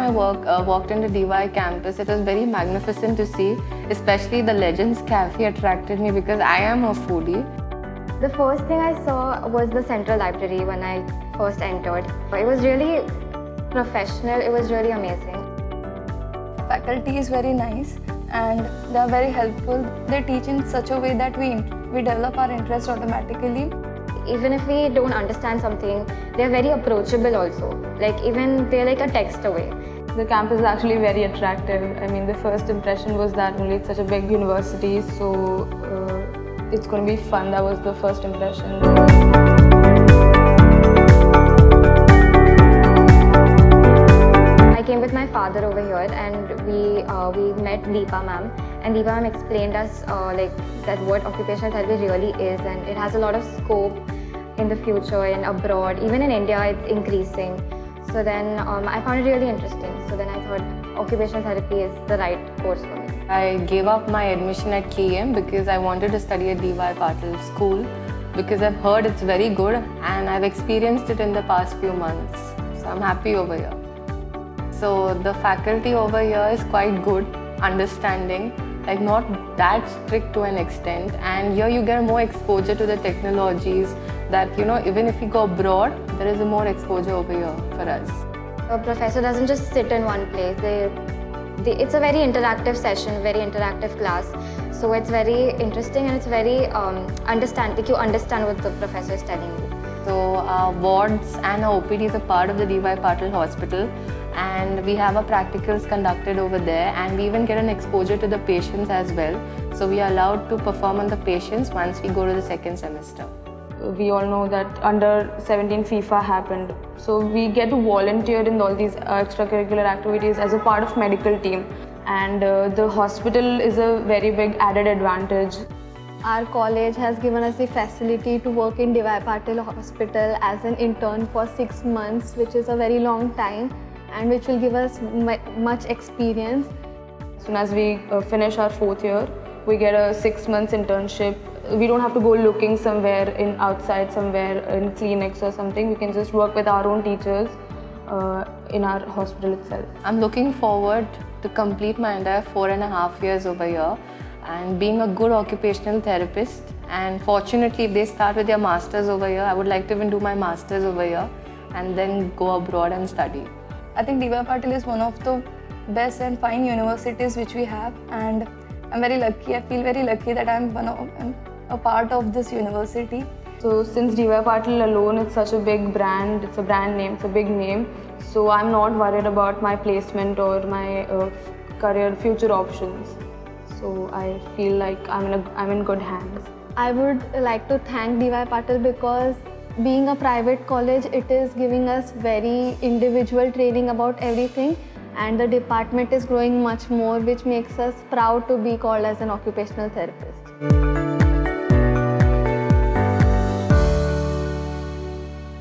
I walked into DY campus, it was very magnificent to see, especially the Legends Cafe attracted me because I am a foodie. The first thing I saw was the central library when I first entered. It was really professional, it was really amazing. Faculty is very nice and they are very helpful. They teach in such a way that we develop our interest automatically. Even if we don't understand something, they're very approachable also. Like even they're like a text away. The campus is actually very attractive. I mean, the first impression was that only it's such a big university, so it's going to be fun. That was the first impression. I came with my father over here and we met Deepa ma'am, and Deepa ma'am explained us that what occupational therapy really is, and it has a lot of scope in the future and abroad. Even in India it's increasing. So then I found it really interesting. So then I thought occupational therapy is the right course for me. I gave up my admission at KM because I wanted to study at DY Patil school because I've heard it's very good and I've experienced it in the past few months. So I'm happy over here. So the faculty over here is quite good, understanding, like not that strict to an extent, and here you get more exposure to the technologies that, even if you go abroad, there is a more exposure over here for us. A professor doesn't just sit in one place. It's a very interactive session, very interactive class. So it's very interesting and it's very you understand what the professor is telling you. So our wards and our OPDs are part of the DY Patil Hospital, and we have our practicals conducted over there, and we even get an exposure to the patients as well. So we are allowed to perform on the patients once we go to the second semester. We all know that under 17 FIFA happened, so we get to volunteer in all these extracurricular activities as a part of medical team, and the hospital is a very big added advantage. Our college has given us the facility to work in DY Patil Hospital as an intern for 6 months, which is a very long time and which will give us much experience. As soon as we finish our 4th year, we get a 6 months internship. We don't have to go looking somewhere outside somewhere in clinics or something. We can just work with our own teachers in our hospital itself. I'm looking forward to complete my entire 4.5 years over here and being a good occupational therapist. And fortunately, if they start with their masters over here, I would like to even do my masters over here and then go abroad and study. I think DY Patil is one of the best and fine universities which we have, and I'm very lucky. I feel very lucky that I'm a part of this university. So since DY Patil alone, it's such a big brand, it's a brand name, it's a big name. So I'm not worried about my placement or my career future options. So I feel like I'm in good hands. I would like to thank DY Patil because being a private college, it is giving us very individual training about everything, and the department is growing much more, which makes us proud to be called as an occupational therapist.